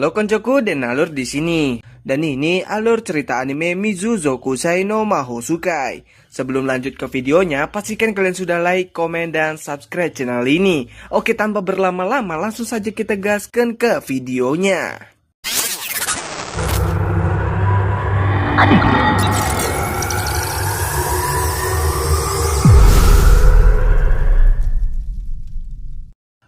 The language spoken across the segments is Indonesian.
Halo koncoku dan alur di sini. Dan ini alur cerita anime Mizuzoku Sai no Mahoutsukai. Sebelum lanjut ke videonya, pastikan kalian sudah like, komen, dan subscribe channel ini. Oke, tanpa berlama-lama langsung saja kita gaskan ke videonya.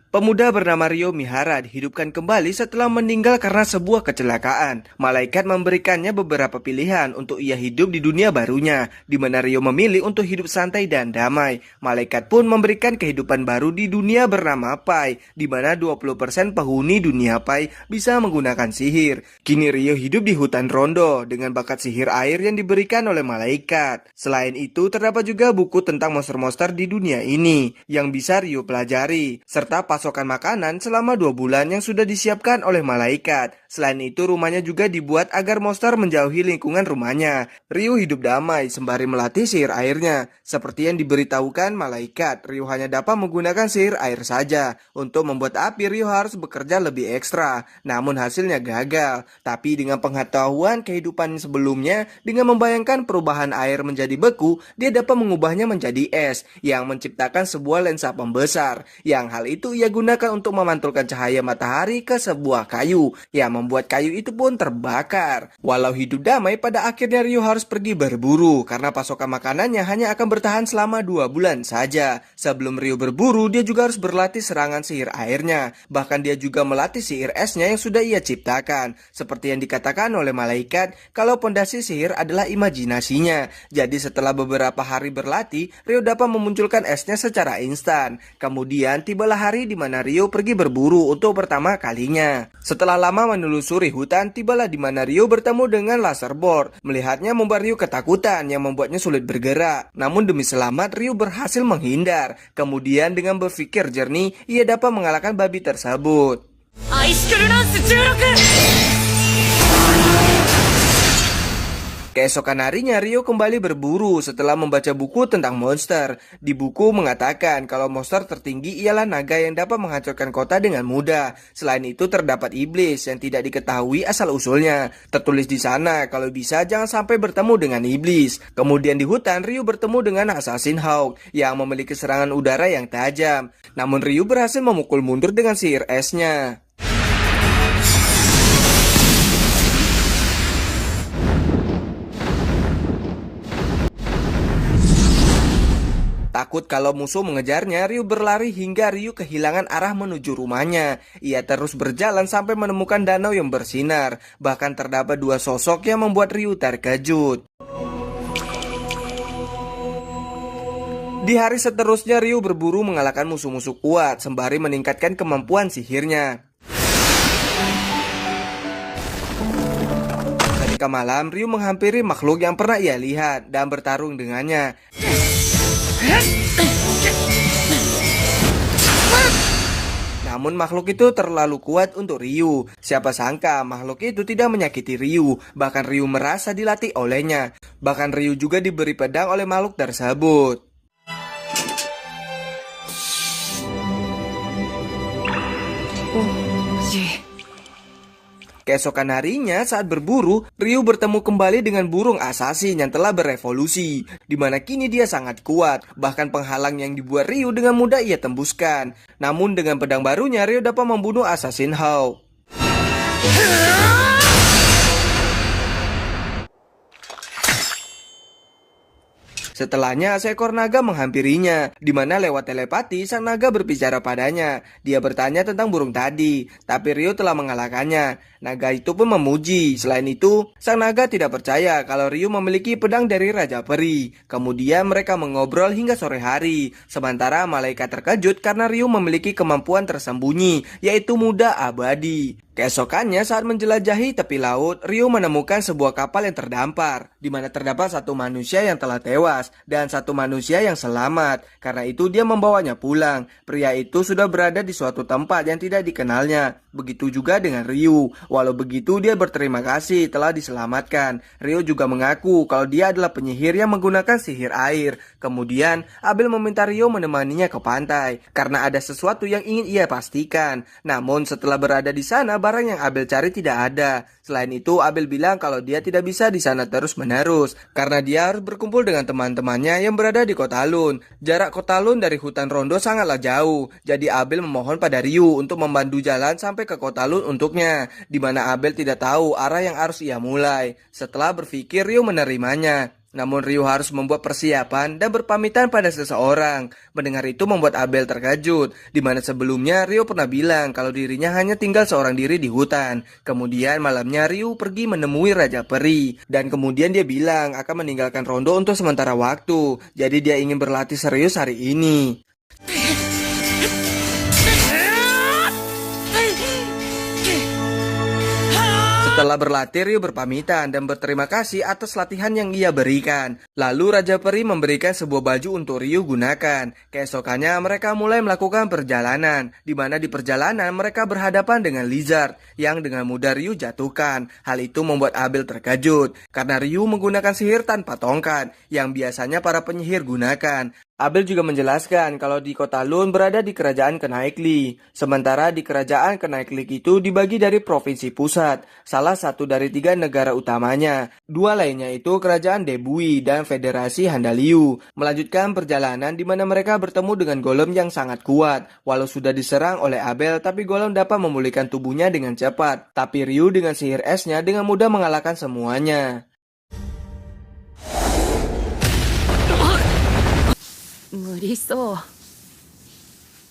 Pemuda bernama Ryo Mihara dihidupkan kembali setelah meninggal karena sebuah kecelakaan. Malaikat memberikannya beberapa pilihan untuk ia hidup di dunia barunya, di mana Ryo memilih untuk hidup santai dan damai. Malaikat pun memberikan kehidupan baru di dunia bernama Pai, di mana 20% penghuni dunia Pai bisa menggunakan sihir. Kini Ryo hidup di hutan Rondo dengan bakat sihir air yang diberikan oleh malaikat. Selain itu, terdapat juga buku tentang monster-monster di dunia ini yang bisa Ryo pelajari, serta pasokan makanan selama 2 bulan yang sudah disiapkan oleh malaikat. Selain itu, rumahnya juga dibuat agar monster menjauhi lingkungan rumahnya. Ryu hidup damai sembari melatih sihir airnya. Seperti yang diberitahukan malaikat, Ryu hanya dapat menggunakan sihir air saja. Untuk membuat api, Ryu harus bekerja lebih ekstra. Namun hasilnya gagal. Tapi dengan pengetahuan kehidupan sebelumnya, dengan membayangkan perubahan air menjadi beku, dia dapat mengubahnya menjadi es yang menciptakan sebuah lensa pembesar. Yang hal itu ia gunakan untuk memantulkan cahaya matahari ke sebuah kayu yang membuat kayu itu pun terbakar. Walau hidup damai, pada akhirnya Ryu harus pergi berburu karena pasokan makanannya hanya akan bertahan selama 2 bulan saja. Sebelum Ryu berburu, dia juga harus berlatih serangan sihir airnya. Bahkan dia juga melatih sihir esnya yang sudah ia ciptakan. Seperti yang dikatakan oleh malaikat, kalau pondasi sihir adalah imajinasinya. Jadi setelah beberapa hari berlatih, Ryu dapat memunculkan esnya secara instan. Kemudian tibalah hari di mana Ryu pergi berburu untuk pertama kalinya. Setelah lama menelusuri hutan, tibalah di mana Ryu bertemu dengan laser board. Melihatnya membuat Ryu ketakutan yang membuatnya sulit bergerak. Namun demi selamat, Ryu berhasil menghindar. Kemudian dengan berpikir jernih, ia dapat mengalahkan babi tersebut. Keesokan harinya, Ryo kembali berburu setelah membaca buku tentang monster. Di buku mengatakan kalau monster tertinggi ialah naga yang dapat menghancurkan kota dengan mudah. Selain itu terdapat iblis yang tidak diketahui asal-usulnya. Tertulis di sana kalau bisa jangan sampai bertemu dengan iblis. Kemudian di hutan, Ryo bertemu dengan Assassin Hawk yang memiliki serangan udara yang tajam. Namun Ryo berhasil memukul mundur dengan sihir esnya. Takut kalau musuh mengejarnya, Ryu berlari hingga Ryu kehilangan arah menuju rumahnya. Ia terus berjalan sampai menemukan danau yang bersinar. Bahkan terdapat 2 sosok yang membuat Ryu terkejut. Di hari seterusnya, Ryu berburu mengalahkan musuh-musuh kuat sembari meningkatkan kemampuan sihirnya. Ketika malam, Ryu menghampiri makhluk yang pernah ia lihat dan bertarung dengannya. Namun makhluk itu terlalu kuat untuk Ryu. Siapa sangka makhluk itu tidak menyakiti Ryu. Bahkan Ryu merasa dilatih olehnya. Bahkan Ryu juga diberi pedang oleh makhluk tersebut. Keesokan harinya saat berburu, Ryu bertemu kembali dengan burung assassin yang telah berevolusi, di mana kini dia sangat kuat. Bahkan penghalang yang dibuat Ryu dengan mudah ia tembuskan. Namun dengan pedang barunya, Ryu dapat membunuh Assassin Hawk. Setelahnya, seekor naga menghampirinya, di mana lewat telepati sang naga berbicara padanya. Dia bertanya tentang burung tadi, tapi Ryu telah mengalahkannya. Naga itu pun memuji. Selain itu, sang naga tidak percaya kalau Ryu memiliki pedang dari Raja Peri. Kemudian mereka mengobrol hingga sore hari. Sementara malaikat terkejut karena Ryu memiliki kemampuan tersembunyi, yaitu muda abadi. Keesokannya saat menjelajahi tepi laut, Ryu menemukan sebuah kapal yang terdampar, di mana terdapat 1 manusia yang telah tewas dan 1 manusia yang selamat. Karena itu dia membawanya pulang. Pria itu sudah berada di suatu tempat yang tidak dikenalnya. Begitu juga dengan Ryu. Walau begitu dia berterima kasih telah diselamatkan. Ryu juga mengaku kalau dia adalah penyihir yang menggunakan sihir air. Kemudian Abel meminta Ryu menemaninya ke pantai karena ada sesuatu yang ingin ia pastikan. Namun setelah berada di sana, barang yang Abel cari tidak ada. Selain itu, Abel bilang kalau dia tidak bisa di sana terus-menerus karena dia harus berkumpul dengan teman-temannya yang berada di Kota Lun. Jarak Kota Lun dari hutan Rondo sangatlah jauh. Jadi Abel memohon pada Ryu untuk membantu jalan sampai ke Kota Lun untuknya, di mana Abel tidak tahu arah yang harus ia mulai. Setelah berpikir, Ryu menerimanya. Namun Ryu harus membuat persiapan dan berpamitan pada seseorang. Mendengar itu membuat Abel terkejut, di mana sebelumnya Ryu pernah bilang kalau dirinya hanya tinggal seorang diri di hutan. Kemudian malamnya Ryu pergi menemui Raja Peri, dan kemudian dia bilang akan meninggalkan Rondo untuk sementara waktu. Jadi dia ingin berlatih serius hari ini. Setelah berlatih, Ryu berpamitan dan berterima kasih atas latihan yang ia berikan. Lalu Raja Peri memberikan sebuah baju untuk Ryu gunakan. Keesokannya mereka mulai melakukan perjalanan, di mana di perjalanan mereka berhadapan dengan Lizard yang dengan mudah Ryu jatuhkan. Hal itu membuat Abel terkejut karena Ryu menggunakan sihir tanpa tongkat yang biasanya para penyihir gunakan. Abel juga menjelaskan kalau di Kota Lun berada di kerajaan Kenaikli. Sementara di kerajaan Kenaikli itu dibagi dari provinsi pusat, salah satu dari 3 negara utamanya. 2 lainnya itu kerajaan Debui dan Federasi Handaliu. Melanjutkan perjalanan di mana mereka bertemu dengan Golem yang sangat kuat. Walau sudah diserang oleh Abel, tapi Golem dapat memulihkan tubuhnya dengan cepat. Tapi Ryu dengan sihir esnya dengan mudah mengalahkan semuanya.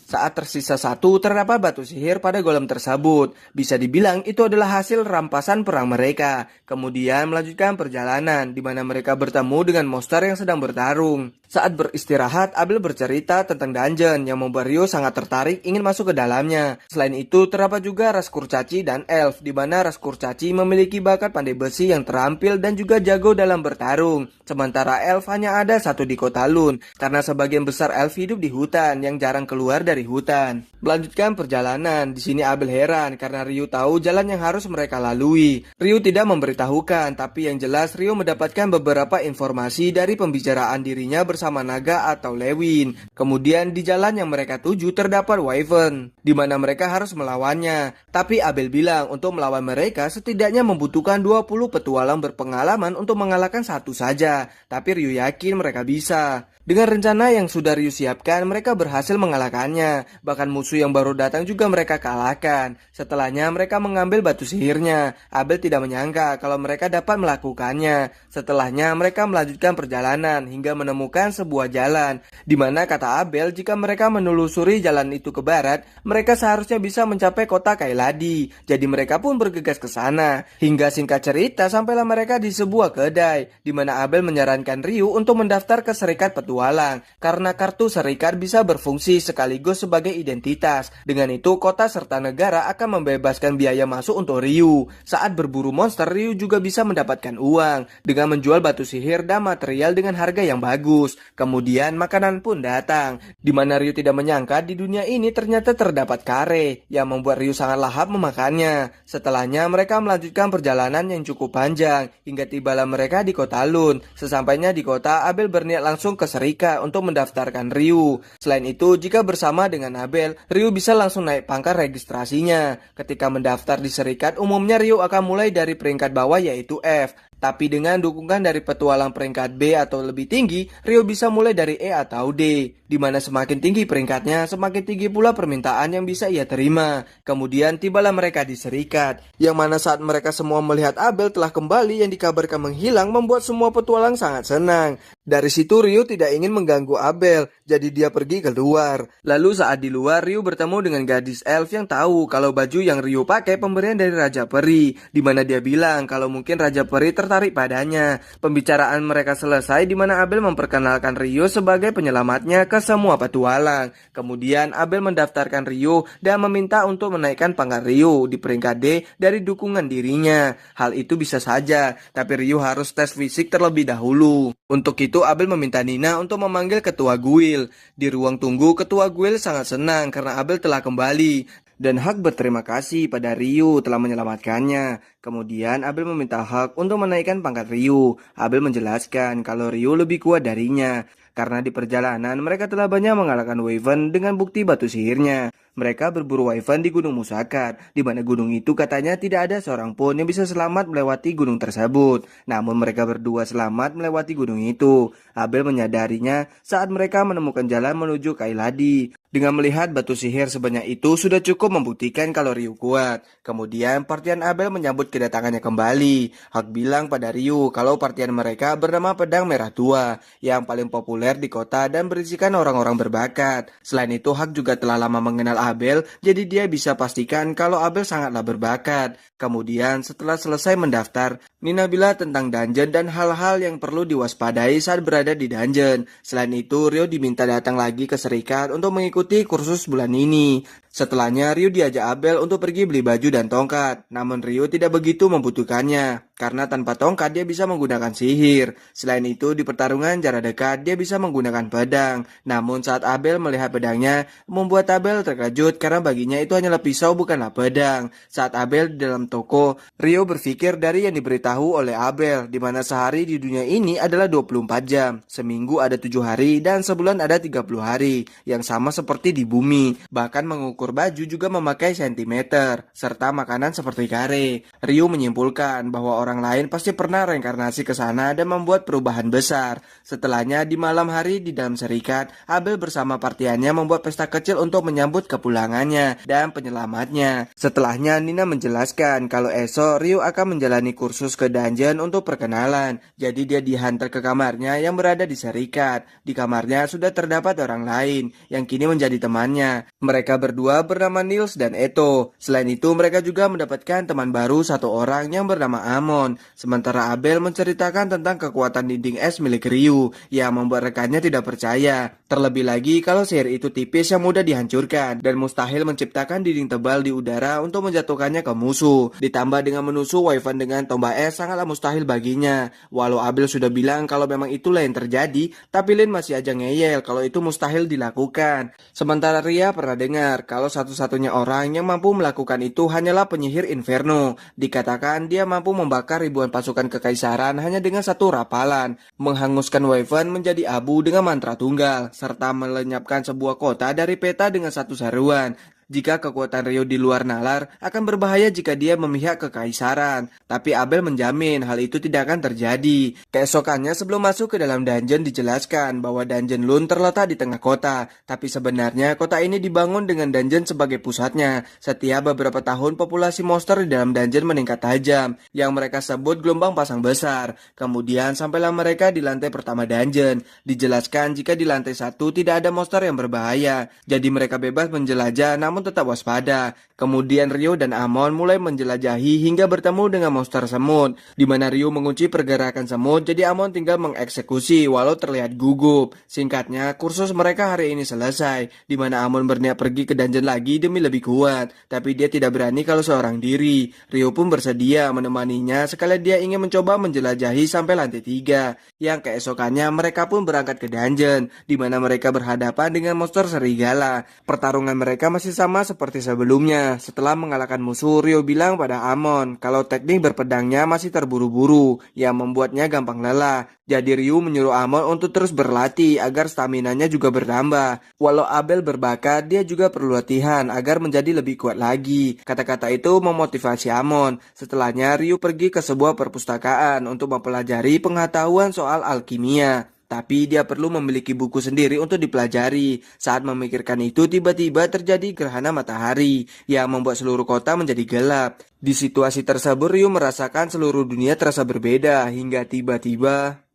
Saat tersisa 1, terdapat batu sihir pada golem tersebut. Bisa dibilang itu adalah hasil rampasan perang mereka. Kemudian melanjutkan perjalanan, di mana mereka bertemu dengan monster yang sedang bertarung. Saat beristirahat, Abel bercerita tentang dungeon yang membuat Ryu sangat tertarik ingin masuk ke dalamnya. Selain itu, terdapat juga ras kurcaci dan elf, di mana ras kurcaci memiliki bakat pandai besi yang terampil dan juga jago dalam bertarung. Sementara elf hanya ada 1 di Kota Lun, karena sebagian besar elf hidup di hutan yang jarang keluar dari hutan. Melanjutkan perjalanan, di sini Abel heran karena Ryu tahu jalan yang harus mereka lalui. Ryu tidak memberitahukan, tapi yang jelas Ryu mendapatkan beberapa informasi dari pembicaraan dirinya bersama naga atau Lewin. Kemudian di jalan yang mereka tuju terdapat Wyvern, di mana mereka harus melawannya. Tapi Abel bilang untuk melawan mereka setidaknya membutuhkan 20 petualang berpengalaman untuk mengalahkan 1 saja. Tapi Ryu yakin mereka bisa. Dengan rencana yang sudah Ryu siapkan, mereka berhasil mengalahkannya. Bahkan musuh yang baru datang juga mereka kalahkan. Setelahnya mereka mengambil batu sihirnya. Abel tidak menyangka kalau mereka dapat melakukannya. Setelahnya mereka melanjutkan perjalanan hingga menemukan sebuah jalan, di mana kata Abel jika mereka menelusuri jalan itu ke barat, mereka seharusnya bisa mencapai kota Kailadi. Jadi mereka pun bergegas ke sana. Hingga singkat cerita sampailah mereka di sebuah kedai, di mana Abel menyarankan Ryu untuk mendaftar ke Serikat Petualang karena kartu serikat bisa berfungsi sekaligus sebagai identitas. Dengan itu kota serta negara akan membebaskan biaya masuk untuk Ryu. Saat berburu monster, Ryu juga bisa mendapatkan uang dengan menjual batu sihir dan material dengan harga yang bagus. Kemudian makanan pun datang, di mana Ryu tidak menyangka di dunia ini ternyata terdapat kare yang membuat Ryu sangat lahap memakannya. Setelahnya mereka melanjutkan perjalanan yang cukup panjang hingga tibalah mereka di Kota Lun. Sesampainya di kota, Abel berniat langsung ke serikat untuk mendaftarkan Ryu. Selain itu, jika bersama dengan Abel, Ryu bisa langsung naik pangkat registrasinya. Ketika mendaftar di serikat, umumnya Ryu akan mulai dari peringkat bawah yaitu F. Tapi dengan dukungan dari petualang peringkat B atau lebih tinggi, Ryu bisa mulai dari E atau D, di mana semakin tinggi peringkatnya, semakin tinggi pula permintaan yang bisa ia terima. Kemudian tibalah mereka di serikat, yang mana saat mereka semua melihat Abel telah kembali yang dikabarkan menghilang, membuat semua petualang sangat senang. Dari situ Ryu tidak ingin mengganggu Abel, jadi dia pergi keluar. Lalu saat di luar, Ryu bertemu dengan gadis elf yang tahu kalau baju yang Ryu pakai pemberian dari Raja Peri, di mana dia bilang kalau mungkin Raja Peri tertarik padanya. Pembicaraan mereka selesai di mana Abel memperkenalkan Ryu sebagai penyelamatnya ke semua petualang. Kemudian Abel mendaftarkan Ryu dan meminta untuk menaikkan pangkat Ryu di peringkat D dari dukungan dirinya. Hal itu bisa saja, tapi Ryu harus tes fisik terlebih dahulu. Untuk itu Abel meminta Nina untuk memanggil ketua guild. Di ruang tunggu, ketua guild sangat senang karena Abel telah kembali. Dan Hak berterima kasih pada Ryu telah menyelamatkannya. Kemudian Abel meminta Hak untuk menaikkan pangkat Ryu. Abel menjelaskan kalau Ryu lebih kuat darinya. Karena di perjalanan mereka telah banyak mengalahkan Wyvern dengan bukti batu sihirnya. Mereka berburu Wyvern di Gunung Musakat, di mana gunung itu katanya tidak ada seorang pun yang bisa selamat melewati gunung tersebut. Namun mereka berdua selamat melewati gunung itu. Abel menyadarinya saat mereka menemukan jalan menuju Kailadi. Dengan melihat batu sihir sebanyak itu sudah cukup membuktikan kalau Ryu kuat. Kemudian partian Abel menyambut kedatangannya kembali. Hak bilang pada Ryu kalau partian mereka bernama Pedang Merah Tua, yang paling populer di kota dan berisikan orang-orang berbakat. Selain itu Hak juga telah lama mengenal Abel, jadi dia bisa pastikan kalau Abel sangatlah berbakat. Kemudian setelah selesai mendaftar, Nina bilang tentang dungeon dan hal-hal yang perlu diwaspadai saat berada di dungeon. Selain itu Ryo diminta datang lagi ke Serikat untuk mengikuti kursus bulan ini. Setelahnya Ryu diajak Abel untuk pergi beli baju dan tongkat. Namun Ryu tidak begitu membutuhkannya, karena tanpa tongkat dia bisa menggunakan sihir. Selain itu di pertarungan jarak dekat dia bisa menggunakan pedang. Namun saat Abel melihat pedangnya, membuat Abel terkejut karena baginya itu hanyalah pisau bukanlah pedang. Saat Abel di dalam toko, Ryu berpikir dari yang diberitahu oleh Abel, di mana sehari di dunia ini adalah 24 jam, seminggu ada 7 hari, dan sebulan ada 30 hari, yang sama seperti di bumi. Bahkan mengukur baju juga memakai sentimeter, serta makanan seperti kare. Ryu menyimpulkan bahwa orang lain pasti pernah reinkarnasi ke sana dan membuat perubahan besar. Setelahnya di malam hari di dalam Serikat, Abel bersama partiannya membuat pesta kecil untuk menyambut kepulangannya dan penyelamatnya. Setelahnya Nina menjelaskan kalau esok Ryu akan menjalani kursus ke dungeon untuk perkenalan. Jadi dia dihantar ke kamarnya yang berada di Serikat. Di kamarnya sudah terdapat orang lain yang kini menjadi temannya. Mereka berdua bernama Nils dan Eto. Selain itu mereka juga mendapatkan teman baru satu orang yang bernama Amon. Sementara Abel menceritakan tentang kekuatan dinding es milik Ryu yang membuat rekannya tidak percaya. Terlebih lagi kalau sihir itu tipis yang mudah dihancurkan dan mustahil menciptakan dinding tebal di udara untuk menjatuhkannya ke musuh. Ditambah dengan menusuk Wyvern dengan tombak es sangatlah mustahil baginya. Walau Abel sudah bilang kalau memang itulah yang terjadi, tapi Lin masih aja ngeyel kalau itu mustahil dilakukan. Sementara Ria pernah dengar kalau satu-satunya orang yang mampu melakukan itu hanyalah penyihir Inferno. Dikatakan dia mampu membakar ribuan pasukan kekaisaran hanya dengan satu rapalan, menghanguskan Wyvern menjadi abu dengan mantra tunggal, serta melenyapkan sebuah kota dari peta dengan satu seruan. Jika kekuatan Ryu di luar nalar, akan berbahaya jika dia memihak kekaisaran. Tapi Abel menjamin hal itu tidak akan terjadi. Keesokannya sebelum masuk ke dalam dungeon dijelaskan bahwa dungeon Lun terletak di tengah kota. Tapi sebenarnya kota ini dibangun dengan dungeon sebagai pusatnya. Setiap beberapa tahun populasi monster di dalam dungeon meningkat tajam, yang mereka sebut gelombang pasang besar. Kemudian sampailah mereka di lantai pertama dungeon. Dijelaskan jika di lantai 1 tidak ada monster yang berbahaya. Jadi mereka bebas menjelajah namun tetap waspada. Kemudian Ryu dan Amon mulai menjelajahi hingga bertemu dengan monster semut, di mana Ryu mengunci pergerakan semut, jadi Amon tinggal mengeksekusi walau terlihat gugup. Singkatnya, kursus mereka hari ini selesai, di mana Amon berniat pergi ke dungeon lagi demi lebih kuat, tapi dia tidak berani kalau seorang diri. Ryu pun bersedia menemaninya sekali dia ingin mencoba menjelajahi sampai lantai 3. Yang keesokannya mereka pun berangkat ke dungeon, di mana mereka berhadapan dengan monster serigala. Pertarungan mereka masih sama seperti sebelumnya. Setelah mengalahkan musuh, Ryo bilang pada Amon kalau teknik berpedangnya masih terburu-buru, yang membuatnya gampang lelah. Jadi Ryu menyuruh Amon untuk terus berlatih agar staminanya juga bertambah. Walau Abel berbakat, dia juga perlu latihan agar menjadi lebih kuat lagi. Kata-kata itu memotivasi Amon. Setelahnya Ryu pergi ke sebuah perpustakaan untuk mempelajari pengetahuan soal alkimia. Tapi dia perlu memiliki buku sendiri untuk dipelajari. Saat memikirkan itu, tiba-tiba terjadi gerhana matahari yang membuat seluruh kota menjadi gelap. Di situasi tersebut, Ryu merasakan seluruh dunia terasa berbeda hingga tiba-tiba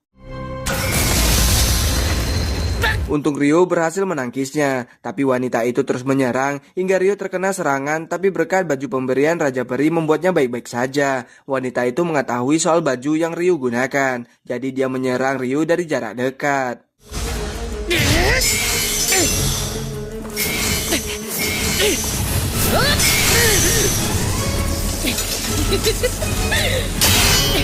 untung Ryu berhasil menangkisnya, tapi wanita itu terus menyerang hingga Ryu terkena serangan, tapi berkat baju pemberian Raja Peri membuatnya baik-baik saja. Wanita itu mengetahui soal baju yang Ryu gunakan, jadi dia menyerang Ryu dari jarak dekat.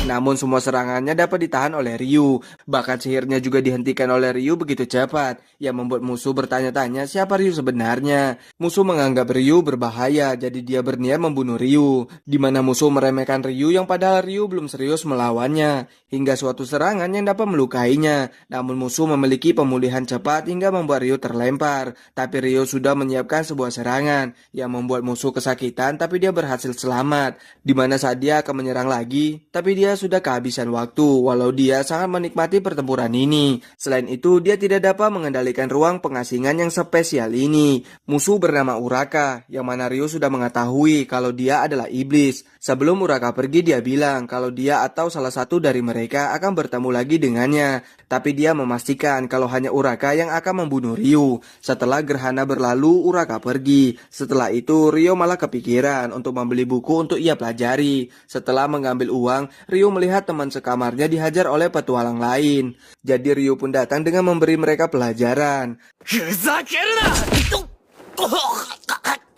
Namun semua serangannya dapat ditahan oleh Ryu. Bahkan sihirnya juga dihentikan oleh Ryu begitu cepat, yang membuat musuh bertanya-tanya siapa Ryu sebenarnya. Musuh menganggap Ryu berbahaya, jadi dia berniat membunuh Ryu. Di mana musuh meremehkan Ryu yang padahal Ryu belum serius melawannya, hingga suatu serangan yang dapat melukainya. Namun musuh memiliki pemulihan cepat hingga membuat Ryu terlempar. Tapi Ryu sudah menyiapkan sebuah serangan yang membuat musuh kesakitan, tapi dia berhasil selamat. Di mana saat dia akan menyerang lagi, tapi dia sudah kehabisan waktu, walau dia sangat menikmati pertempuran ini. Selain itu, dia tidak dapat mengendalikan ruang pengasingan yang spesial ini. Musuh bernama Uraka, yang mana Ryu sudah mengetahui kalau dia adalah iblis. Sebelum Uraka pergi, dia bilang kalau dia atau salah satu dari mereka akan bertemu lagi dengannya. Tapi dia memastikan kalau hanya Uraka yang akan membunuh Ryu. Setelah gerhana berlalu, Uraka pergi. Setelah itu, Ryu malah kepikiran untuk membeli buku untuk ia pelajari. Setelah mengambil uang, Ryu melihat teman sekamarnya dihajar oleh petualang lain. Jadi Ryu pun datang dengan memberi mereka pelajaran.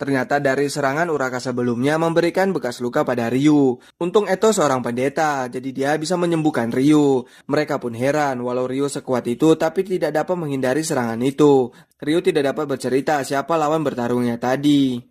Ternyata dari serangan Uraka sebelumnya memberikan bekas luka pada Ryu. Untung Eto seorang pendeta, jadi dia bisa menyembuhkan Ryu. Mereka pun heran walau Ryu sekuat itu tapi tidak dapat menghindari serangan itu. Ryu tidak dapat bercerita siapa lawan bertarungnya tadi.